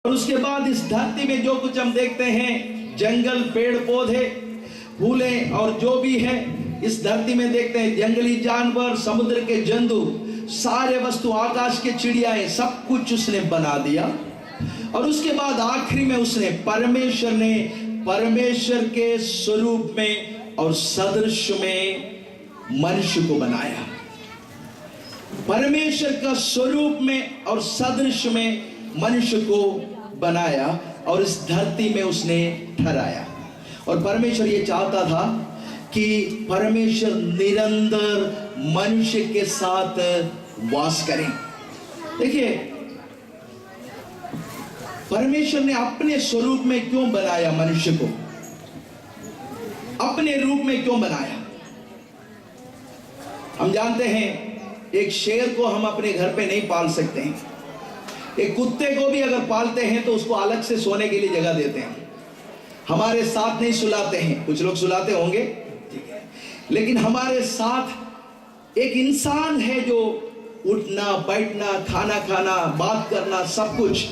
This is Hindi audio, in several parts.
और उसके बाद इस धरती में जो कुछ हम देखते हैं, जंगल, पेड़ पौधे, फूलें और जो भी है इस धरती में देखते हैं, जंगली जानवर, समुद्र के जंतु, सारे वस्तु, आकाश के चिड़ियाएं, सब कुछ उसने बना दिया। और उसके बाद आखिरी में उसने परमेश्वर के स्वरूप में और सदृश में मनुष्य को बनाया। परमेश्वर का स्वरूप में और सदृश में मनुष्य को बनाया और इस धरती में उसने ठहराया। और परमेश्वर ये चाहता था कि परमेश्वर निरंतर मनुष्य के साथ वास करें। देखिए, परमेश्वर ने अपने स्वरूप में क्यों बनाया मनुष्य को, अपने रूप में क्यों बनाया? हम जानते हैं एक शेर को हम अपने घर पे नहीं पाल सकते हैं। एक कुत्ते को भी अगर पालते हैं तो उसको अलग से सोने के लिए जगह देते हैं, हमारे साथ नहीं सुलाते हैं। कुछ लोग सुलाते होंगे, ठीक है, लेकिन हमारे साथ एक इंसान है जो उठना, बैठना, खाना खाना, बात करना, सब कुछ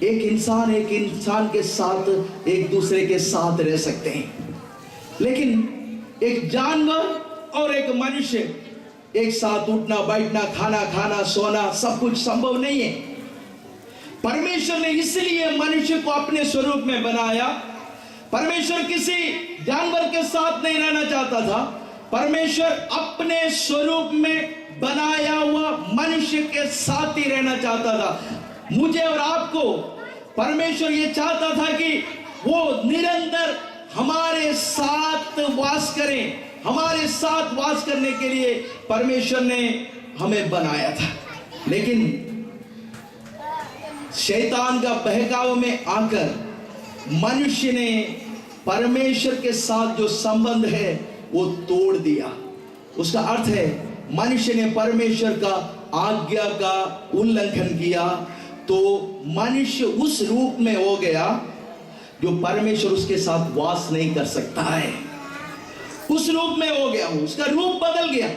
एक इंसान के साथ, एक दूसरे के साथ रह सकते हैं। लेकिन एक जानवर और एक मनुष्य एक साथ उठना, बैठना, खाना खाना, सोना, सब कुछ संभव नहीं है। परमेश्वर ने इसलिए मनुष्य को अपने स्वरूप में बनाया। परमेश्वर किसी जानवर के साथ नहीं रहना चाहता था। परमेश्वर अपने स्वरूप में बनाया हुआ मनुष्य के साथ ही रहना चाहता था। मुझे और आपको परमेश्वर ये चाहता था कि वो निरंतर हमारे साथ वास करें। हमारे साथ वास करने के लिए परमेश्वर ने हमें बनाया था। लेकिन शैतान का बहकाव में आकर मनुष्य ने परमेश्वर के साथ जो संबंध है वो तोड़ दिया। उसका अर्थ है मनुष्य ने परमेश्वर का आज्ञा का उल्लंघन किया, तो मनुष्य उस रूप में हो गया जो परमेश्वर उसके साथ वास नहीं कर सकता है। उस रूप में हो गया, उसका रूप बदल गया।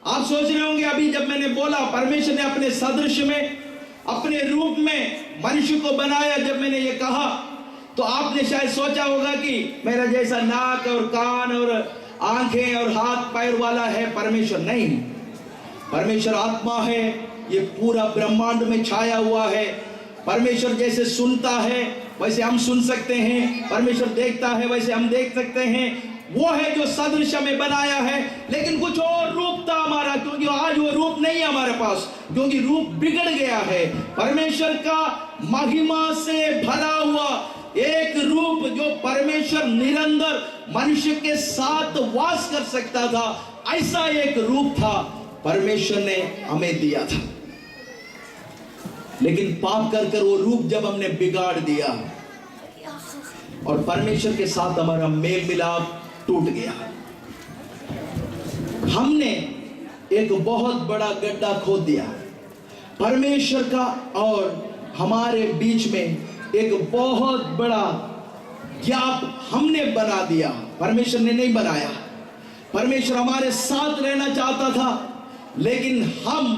आप सोच रहे होंगे अभी जब मैंने बोला परमेश्वर ने अपने सदृश में, अपने रूप में मनुष्य को बनाया, जब मैंने ये कहा तो आपने शायद सोचा होगा कि मेरा जैसा नाक और कान और आंखें और हाथ पैर वाला है परमेश्वर। नहीं, परमेश्वर आत्मा है, ये पूरा ब्रह्मांड में छाया हुआ है। परमेश्वर जैसे सुनता है वैसे हम सुन सकते हैं, परमेश्वर देखता है वैसे हम देख सकते हैं। वो है जो सदृश में बनाया है। लेकिन कुछ और रूप था हमारा, क्योंकि आज वो रूप नहीं है हमारे पास, क्योंकि रूप बिगड़ गया है। परमेश्वर का महिमा से भरा हुआ एक रूप जो परमेश्वर निरंतर मनुष्य के साथ वास कर सकता था, ऐसा एक रूप था परमेश्वर ने हमें दिया था। लेकिन पाप कर वो रूप जब हमने बिगाड़ दिया और परमेश्वर के साथ हमारा मेल मिलाप टूट गया, हमने एक बहुत बड़ा गड्ढा खोद दिया। परमेश्वर का और हमारे बीच में एक बहुत बड़ा गैप हमने बना दिया। परमेश्वर ने नहीं बनाया। परमेश्वर हमारे साथ रहना चाहता था, लेकिन हम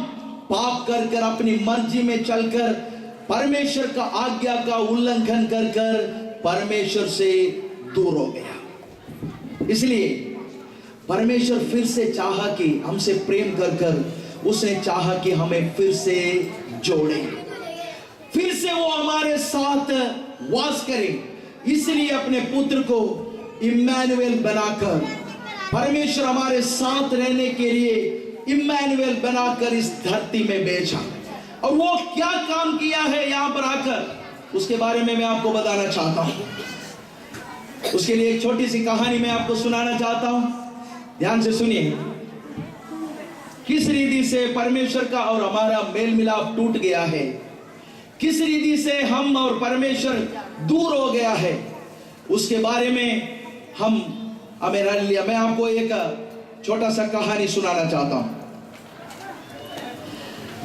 पाप कर अपनी मर्जी में चलकर परमेश्वर का आज्ञा का उल्लंघन कर परमेश्वर से दूर हो गया। इसलिए परमेश्वर फिर से चाहा कि हमसे प्रेम कर उसने चाहा कि हमें फिर से जोड़े, फिर से वो हमारे साथ वास करे। इसलिए अपने पुत्र को इम्मानुएल बनाकर, परमेश्वर हमारे साथ रहने के लिए इम्मानुएल बनाकर इस धरती में भेजा। और वो क्या काम किया है यहां पर आकर, उसके बारे में मैं आपको बताना चाहता हूं। उसके लिए एक छोटी सी कहानी मैं आपको सुनाना चाहता हूं, ध्यान से सुनिए। किस रीति से परमेश्वर का और हमारा मेल मिलाप टूट गया है, किस रीति से हम और परमेश्वर दूर हो गया है, उसके बारे में मैं आपको एक छोटा सा कहानी सुनाना चाहता हूं।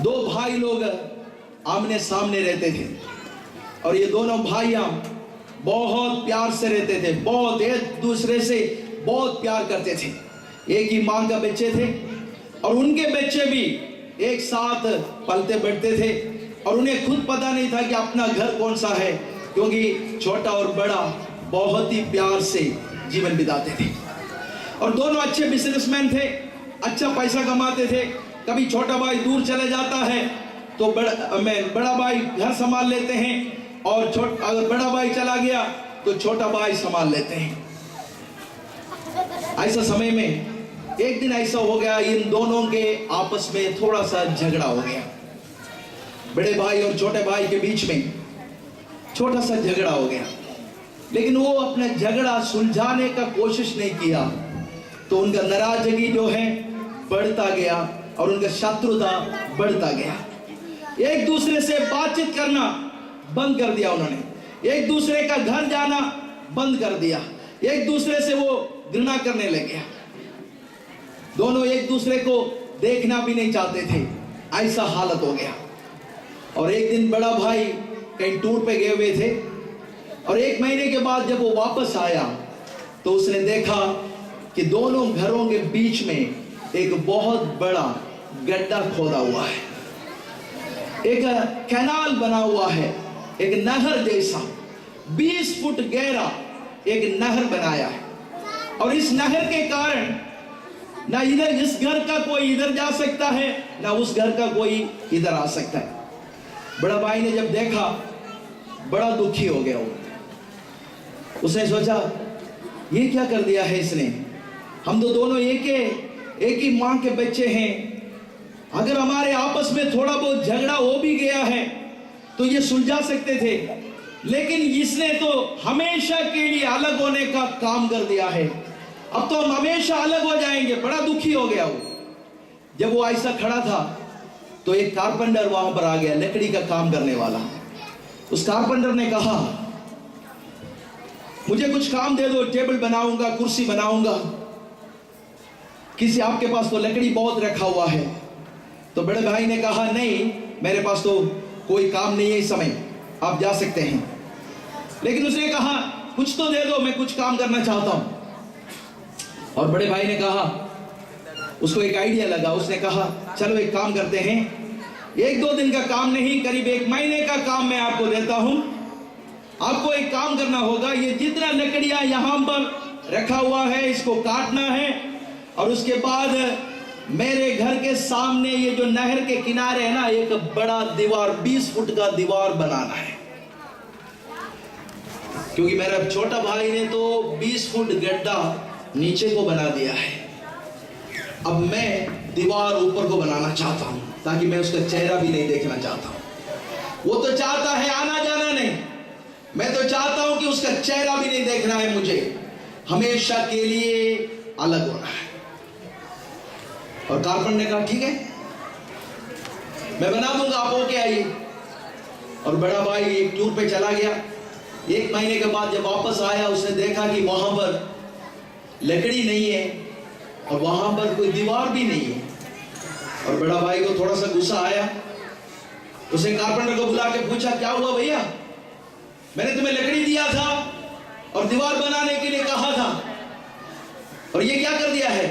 दो भाई लोग आमने सामने रहते थे और ये दोनों भाइयां बहुत प्यार से रहते थे, बहुत एक दूसरे से बहुत प्यार करते थे। एक ही मां का बच्चे थे और उनके बच्चे भी एक साथ पलते बढ़ते थे और उन्हें खुद पता नहीं था कि अपना घर कौन सा है, क्योंकि छोटा और बड़ा बहुत ही प्यार से जीवन बिताते थे। और दोनों अच्छे बिजनेसमैन थे, अच्छा पैसा कमाते थे। कभी छोटा भाई दूर चले जाता है तो बड़ा भाई घर संभाल लेते हैं, और अगर बड़ा भाई चला गया तो छोटा भाई संभाल लेते हैं। ऐसा समय में एक दिन ऐसा हो गया, इन दोनों के आपस में थोड़ा सा झगड़ा हो गया। बड़े भाई और छोटे भाई के बीच में छोटा सा झगड़ा हो गया, लेकिन वो अपना झगड़ा सुलझाने का कोशिश नहीं किया, तो उनका नाराजगी जो है बढ़ता गया और उनका शत्रुता बढ़ता गया। एक दूसरे से बातचीत करना बंद कर दिया उन्होंने, एक दूसरे का घर जाना बंद कर दिया, एक दूसरे से वो घृणा करने लगे। दोनों एक दूसरे को देखना भी नहीं चाहते थे, ऐसा हालत हो गया। और एक दिन बड़ा भाई कहीं टूर पे गए हुए थे, और 1 महीने के बाद जब वो वापस आया तो उसने देखा कि दोनों घरों के बीच में एक बहुत बड़ा गड्ढा खोदा हुआ है, एक कैनाल बना हुआ है, एक नहर जैसा 20 फुट गहरा एक नहर बनाया है। और इस नहर के कारण ना इधर इस घर का कोई इधर जा सकता है, ना उस घर का कोई इधर आ सकता है। बड़ा भाई ने जब देखा बड़ा दुखी हो गया। उसने सोचा ये क्या कर दिया है इसने, हम तो दोनों एक ही मां के बच्चे हैं, अगर हमारे आपस में थोड़ा बहुत झगड़ा हो भी गया है तो ये सुलझा सकते थे, लेकिन इसने तो हमेशा के लिए अलग होने का काम कर दिया है, अब तो हम हमेशा अलग हो जाएंगे। बड़ा दुखी हो गया वो। जब वो ऐसा खड़ा था तो एक कारपेंटर वहां पर आ गया, लकड़ी का काम करने वाला। उस कारपेंटर ने कहा मुझे कुछ काम दे दो, टेबल बनाऊंगा, कुर्सी बनाऊंगा, किसी आपके पास तो लकड़ी बहुत रखा हुआ है। तो बड़े भाई ने कहा नहीं, मेरे पास तो कोई काम नहीं है इस समय, आप जा सकते हैं। लेकिन उसने कहा कुछ तो दे दो, मैं कुछ काम करना चाहता हूं। और बड़े भाई ने कहा, उसको एक आइडिया लगा, उसने कहा चलो एक काम करते हैं, 1-2 दिन का काम नहीं, करीब 1 महीने का काम मैं आपको देता हूं। आपको एक काम करना होगा, ये जितना लकड़ियां यहां पर रखा हुआ है इसको काटना है, और उसके बाद मेरे घर के सामने ये जो नहर के किनारे है ना, एक बड़ा दीवार 20 फुट का दीवार बनाना है, क्योंकि मेरा छोटा भाई ने तो 20 फुट गड्ढा नीचे को बना दिया है। अब मैं दीवार ऊपर को बनाना चाहता हूं, ताकि मैं उसका चेहरा भी नहीं देखना चाहता हूं। वो तो चाहता है आना जाना नहीं, मैं तो चाहता हूं कि उसका चेहरा भी नहीं देखना है, मुझे हमेशा के लिए अलग होना है। और कारपेंटर ने कहा ठीक है, मैं बना दूंगा, आप होके आइए। और बड़ा भाई एक टूर पे चला गया। 1 महीने के बाद जब वापस आया, उसने देखा कि वहां पर लकड़ी नहीं है और वहां पर कोई दीवार भी नहीं है। और बड़ा भाई को थोड़ा सा गुस्सा आया। उसने कारपेंटर को बुला के पूछा क्या हुआ भैया, मैंने तुम्हें लकड़ी दिया था और दीवार बनाने के लिए कहा था, और ये क्या कर दिया है,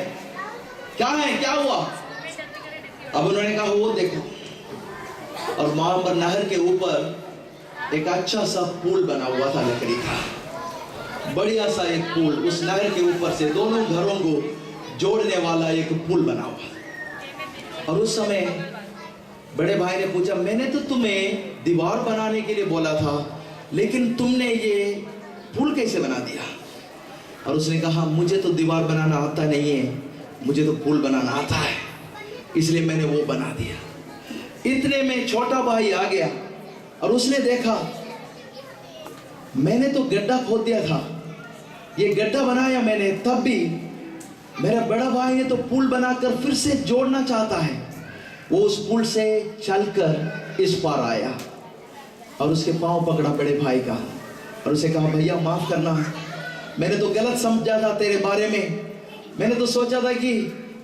क्या है, क्या हुआ? अब उन्होंने कहा वो देखो, और वहां पर नहर के ऊपर एक अच्छा सा पुल बना हुआ था लकड़ी का, बढ़िया सा एक पुल, उस नहर के ऊपर से दोनों घरों को जोड़ने वाला एक पुल बना हुआ। और उस समय बड़े भाई ने पूछा मैंने तो तुम्हें दीवार बनाने के लिए बोला था, लेकिन तुमने ये पुल कैसे बना दिया? और उसने कहा मुझे तो दीवार बनाना आता नहीं है, मुझे तो पुल बनाना आता है, इसलिए मैंने वो बना दिया। इतने में छोटा भाई आ गया और उसने देखा मैंने तो गड्ढा खोद दिया था, ये गड्ढा बनाया मैंने, तब भी मेरा बड़ा भाई ने तो पुल बनाकर फिर से जोड़ना चाहता है। वो उस पुल से चलकर इस पार आया और उसके पांव पकड़ा बड़े भाई का और उसे कहा भैया माफ करना, मैंने तो गलत समझा था तेरे बारे में, मैंने तो सोचा था कि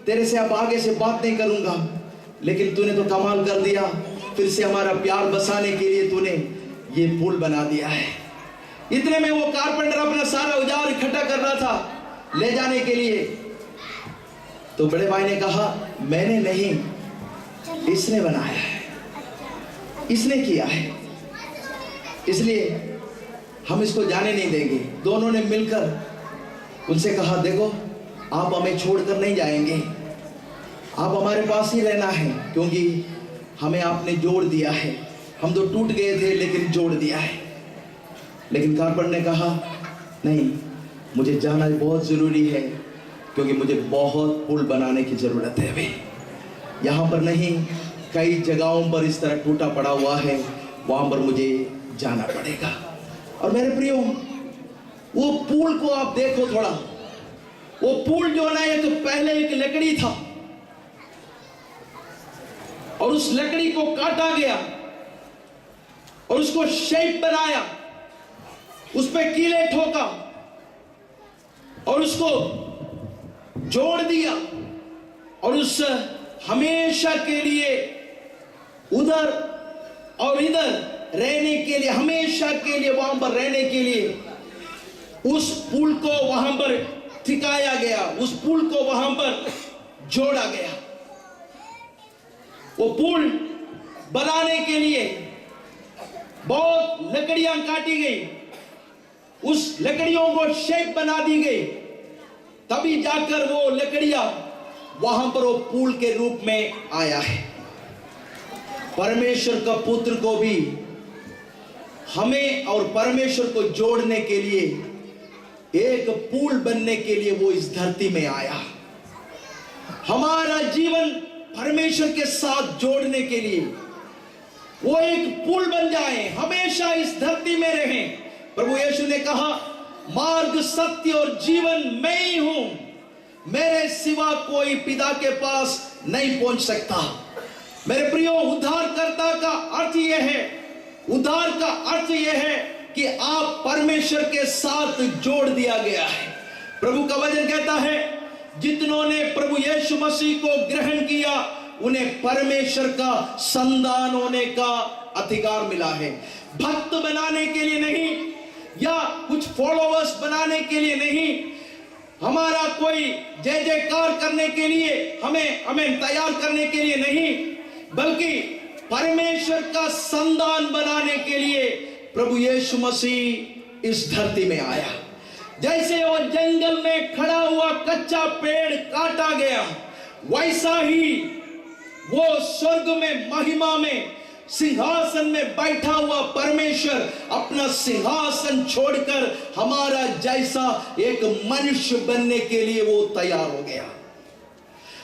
तेरे से अब आगे से बात नहीं करूंगा, लेकिन तूने तो कमाल कर दिया, फिर से हमारा प्यार बसाने के लिए तूने ये पुल बना दिया है। इतने में वो कारपेंटर अपना सारा औजार इकट्ठा कर रहा था ले जाने के लिए, तो बड़े भाई ने कहा मैंने नहीं, इसने बनाया है, इसने किया है, इसलिए हम इसको जाने नहीं देंगे। दोनों ने मिलकर उनसे कहा, देखो आप हमें छोड़कर नहीं जाएंगे, आप हमारे पास ही रहना है, क्योंकि हमें आपने जोड़ दिया है। हम तो टूट गए थे लेकिन जोड़ दिया है। लेकिन कारपेंटर ने कहा, नहीं, मुझे जाना बहुत ज़रूरी है, क्योंकि मुझे बहुत पुल बनाने की ज़रूरत है। अभी यहाँ पर नहीं, कई जगहों पर इस तरह टूटा पड़ा हुआ है, वहाँ पर मुझे जाना पड़ेगा। और मेरे प्रियो, वो पुल को आप देखो थोड़ा। वो पुल जो ना, एक पहले एक लकड़ी था और उस लकड़ी को काटा गया और उसको शेप बनाया, उस पे कीले ठोका और उसको जोड़ दिया और उस हमेशा के लिए उधर और इधर रहने के लिए, हमेशा के लिए वहां पर रहने के लिए उस पुल को वहां पर टिकाया गया, उस पुल को वहां पर जोड़ा गया। वो पुल बनाने के लिए बहुत लकड़ियां काटी गई, उस लकड़ियों को शेप बना दी गई, तभी जाकर वो लकड़ियां वहां पर वो पुल के रूप में आया है। परमेश्वर का पुत्र को भी हमें और परमेश्वर को जोड़ने के लिए, एक पुल बनने के लिए वो इस धरती में आया। हमारा जीवन परमेश्वर के साथ जोड़ने के लिए वो एक पुल बन जाए, हमेशा इस धरती में रहें। प्रभु यीशु ने कहा, मार्ग, सत्य और जीवन मैं ही हूं, मेरे सिवा कोई पिता के पास नहीं पहुंच सकता। मेरे प्रियो, उद्धारकर्ता का अर्थ यह है, उद्धार का अर्थ यह है कि आप परमेश्वर के साथ जोड़ दिया गया है। प्रभु का वचन कहता है, जितनों ने प्रभु यीशु मसीह को ग्रहण किया उन्हें परमेश्वर का संतान होने का अधिकार मिला है। भक्त बनाने के लिए नहीं, या कुछ फॉलोवर्स बनाने के लिए नहीं, हमारा कोई जय जयकार करने के लिए, हमें तैयार करने के लिए नहीं, बल्कि परमेश्वर का संतान बनाने के लिए प्रभु यीशु मसीह इस धरती में आया। जैसे वो जंगल में खड़ा हुआ कच्चा पेड़ काटा गया, वैसा ही वो स्वर्ग में महिमा में सिंहासन में बैठा हुआ परमेश्वर अपना सिंहासन छोड़कर हमारा जैसा एक मनुष्य बनने के लिए वो तैयार हो गया।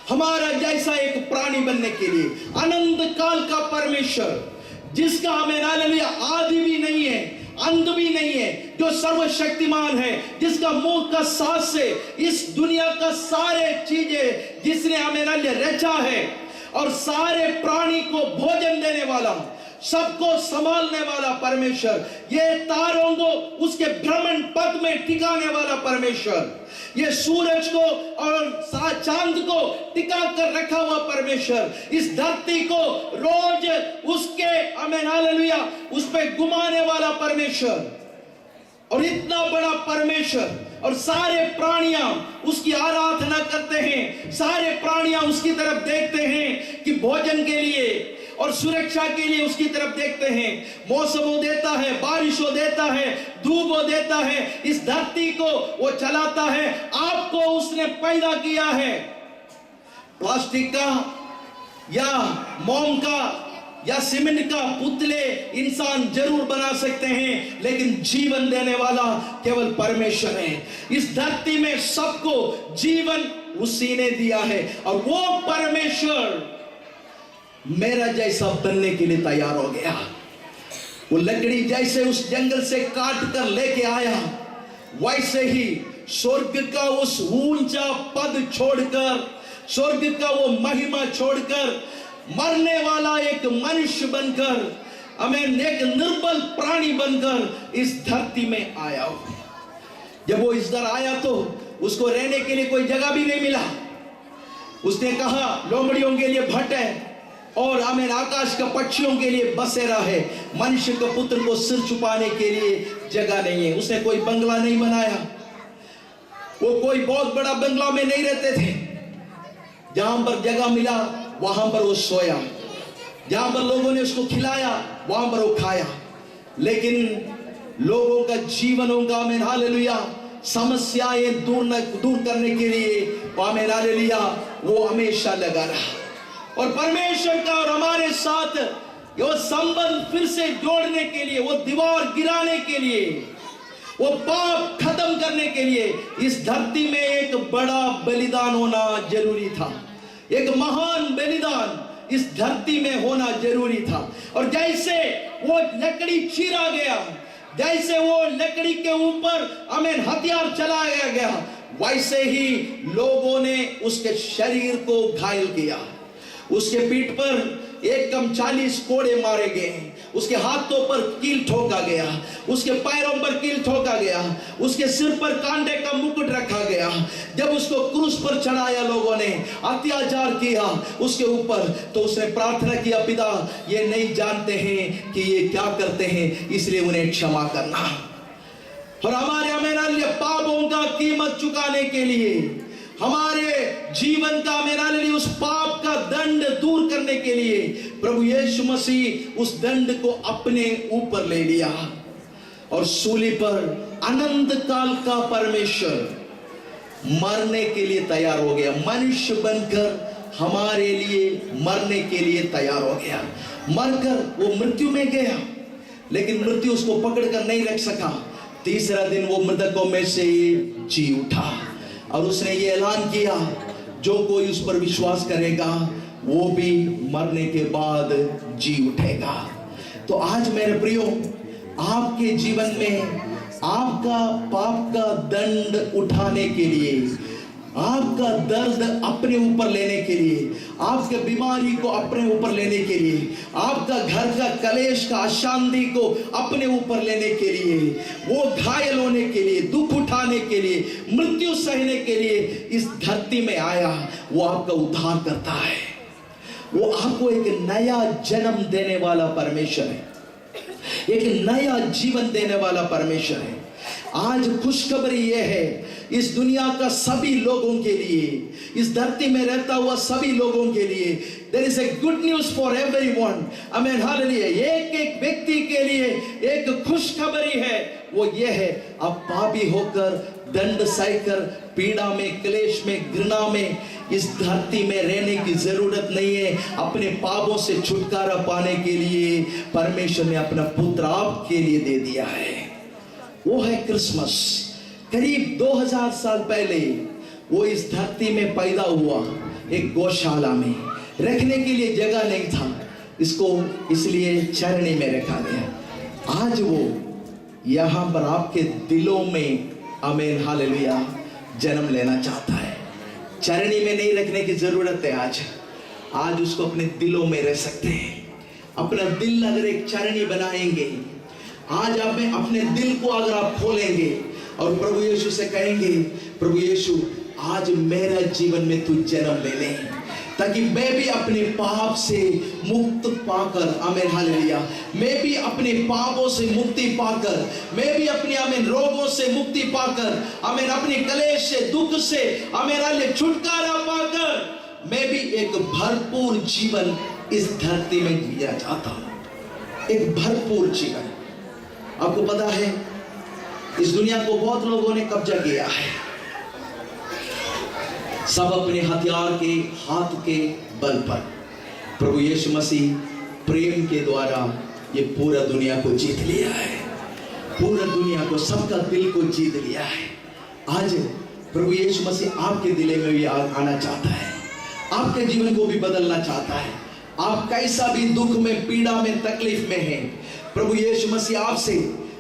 हमारा जैसा एक प्राणी बनने के लिए अनंत काल का परमेश्वर, जिसका हमें हालेलुया आदि भी नहीं है, अंत भी नहीं है, जो सर्वशक्तिमान है, जिसका मुंह का सांस से इस दुनिया का सारे चीजें, जिसने हमें रचा है और सारे प्राणी को भोजन देने वाला, सबको संभालने वाला परमेश्वर, ये तारों को उसके भ्रमण पथ में टिकाने वाला परमेश्वर, ये सूरज को और चांद को टिका कर रखा हुआ परमेश्वर, इस धरती को रोज उसके आमीन हालेलुया उस पे घुमाने वाला परमेश्वर, और इतना बड़ा परमेश्वर, और सारे प्राणियां उसकी आराधना करते हैं, सारे प्राणियां उसकी तरफ देखते हैं कि भोजन के लिए और सुरक्षा के लिए उसकी तरफ देखते हैं। मौसम वो देता है, बारिश वो देता है, धूप वो देता है, इस धरती को वो चलाता है। आपको उसने पैदा किया है। प्लास्टिक का या मोम का या सीमेंट का पुतले इंसान जरूर बना सकते हैं, लेकिन जीवन देने वाला केवल परमेश्वर है। इस धरती में सबको जीवन उसी ने दिया है, और वो परमेश्वर मेरा जैसा बनने के लिए तैयार हो गया। वो लकड़ी जैसे उस जंगल से काट कर लेके आया, वैसे ही स्वर्ग का उस ऊंचा पद छोड़कर, स्वर्ग का वो महिमा छोड़कर, मरने वाला एक मनुष्य बनकर, हमें एक निर्बल प्राणी बनकर इस धरती में आया हो। जब वो इस दर आया तो उसको रहने के लिए कोई जगह भी नहीं मिला। उसने कहा, लोमड़ियों के लिए भट्ट है और हमें आकाश का पक्षियों के लिए बसेरा है, मनुष्य के पुत्र को सिर छुपाने के लिए जगह नहीं है। उसने कोई बंगला नहीं बनाया, वो कोई बहुत बड़ा बंगला में नहीं रहते थे। जहां पर जगह मिला वहां पर वो सोया, जहां पर लोगों ने उसको खिलाया वहां पर वो खाया, लेकिन लोगों का जीवनों का आमीन हालेलुया समस्याएं दूर करने के लिए आमीन हालेलुया वो हमेशा लगा रहा। और परमेश्वर का और हमारे साथ वो संबंध फिर से जोड़ने के लिए, वो दीवार गिराने के लिए, वो पाप खत्म करने के लिए इस धरती में एक बड़ा बलिदान होना जरूरी था। एक महान बलिदान इस धरती में होना जरूरी था। और जैसे वो लकड़ी चीरा गया, जैसे वो लकड़ी के ऊपर आमीन हथियार चलाया गया, वैसे ही लोगों ने उसके शरीर को घायल किया। उसके पीठ पर एक कम 40 कोड़े मारे गए, उसके हाथों पर कील ठोका गया, उसके पैरों पर कील ठोका गया, उसके सिर पर कांटे का मुकुट रखा गया। जब उसको क्रूस पर चढ़ाया, लोगों ने अत्याचार किया उसके ऊपर, तो उसने प्रार्थना किया, पिता ये नहीं जानते हैं कि ये क्या करते हैं, इसलिए उन्हें क्षमा करना। और हमारे आमीन पापों का कीमत चुकाने के लिए, हमारे जीवन का मेरा लिए उस पाप का दंड दूर करने के लिए प्रभु यीशु मसीह उस दंड को अपने ऊपर ले लिया और सूली पर अनंत काल का परमेश्वर मरने के लिए तैयार हो गया। मनुष्य बनकर हमारे लिए मरने के लिए तैयार हो गया। मरकर वो मृत्यु में गया, लेकिन मृत्यु उसको पकड़कर नहीं रख सका। तीसरा दिन वो मृतकों में से जी उठा और उसने ये ऐलान किया, जो कोई उस पर विश्वास करेगा वो भी मरने के बाद जी उठेगा। तो आज मेरे प्रियो, आपके जीवन में आपका पाप का दंड उठाने के लिए, आपका दर्द अपने ऊपर लेने के लिए, आपके बीमारी को अपने ऊपर लेने के लिए, आपका घर का कलेश का अशांति को अपने ऊपर लेने के लिए, वो घायल होने के लिए, दुख उठाने के लिए, मृत्यु सहने के लिए इस धरती में आया। वो आपका उद्धार करता है। वो आपको एक नया जन्म देने वाला परमेश्वर है, एक नया जीवन देने वाला परमेश्वर है। आज खुशखबरी यह है इस दुनिया का सभी लोगों के लिए, इस धरती में रहता हुआ सभी लोगों के लिए, there is a good news for everyone, आमीन हालेलुया। एक एक व्यक्ति के लिए एक खुशखबरी है, वो ये है, आप पापी होकर दंड सहकर पीड़ा में, क्लेश में, घृणा में इस धरती में रहने की जरूरत नहीं है। अपने पापों से छुटकारा पाने के लिए परमेश्वर ने अपना पुत्र आपके लिए दे दिया है। वो है क्रिसमस। करीब 2000 साल पहले वो इस धरती में पैदा हुआ, एक गौशाला में। रखने के लिए जगह नहीं था, इसको इसलिए चरनी में रखा गया। आज वो यहाँ पर आपके दिलों में आमीन हालेलुया जन्म लेना चाहता है। चरनी में नहीं रखने की जरूरत है। आज उसको अपने दिलों में रह सकते हैं। अपना दिल अगर एक चरनी बनाएंगे, आज आप में अपने दिल को अगर आप खोलेंगे और प्रभु यीशु से कहेंगे, प्रभु यीशु आज मेरा जीवन में तू जन्म ले ले, ताकि मैं भी अपने पाप से मुक्त पाकर, आमीन हालेलुया, मैं भी अपने पापों से मुक्ति पाकर, मैं भी अपने आमीन रोगों से मुक्ति पाकर, आमीन अपने कलेश से, दुख से, आमीन हालेलुया छुटकारा पाकर मैं भी एक भरपूर जीवन इस धरती में जिया चाहता हूं। एक भरपूर जीवन। आपको पता है इस दुनिया को बहुत लोगों ने कब्जा किया है। सब अपने हथियार के हाथ के बल पर। प्रभु यीशु मसीह प्रेम के द्वारा ये पूरा दुनिया को जीत लिया है। पूरा दुनिया को, सबका दिल को जीत लिया है। आज प्रभु यीशु मसीह आपके दिल में भी आना चाहता है, आपके जीवन को भी बदलना चाहता है। आप कैसा भी दुख में, पीड़ा में, तकलीफ में हैं, प्रभु यीशु मसीह आपसे,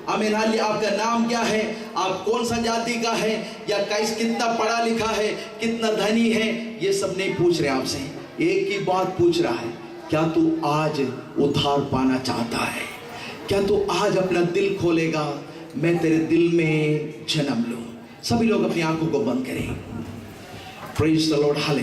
आमीन हालेलुया, आपका नाम क्या है, आप कौन सा जाति का है, या कैसे, कितना पढ़ा लिखा है, कितना धनी है, ये सब नहीं पूछ रहे आपसे। एक ही बात पूछ रहा है, क्या तू आज उद्धार पाना चाहता है? क्या तू आज अपना दिल खोलेगा, मैं तेरे दिल में जन्म लूं? सभी लोग अपनी आंखों को बंद करें। Praise the Lord. हालेलुया।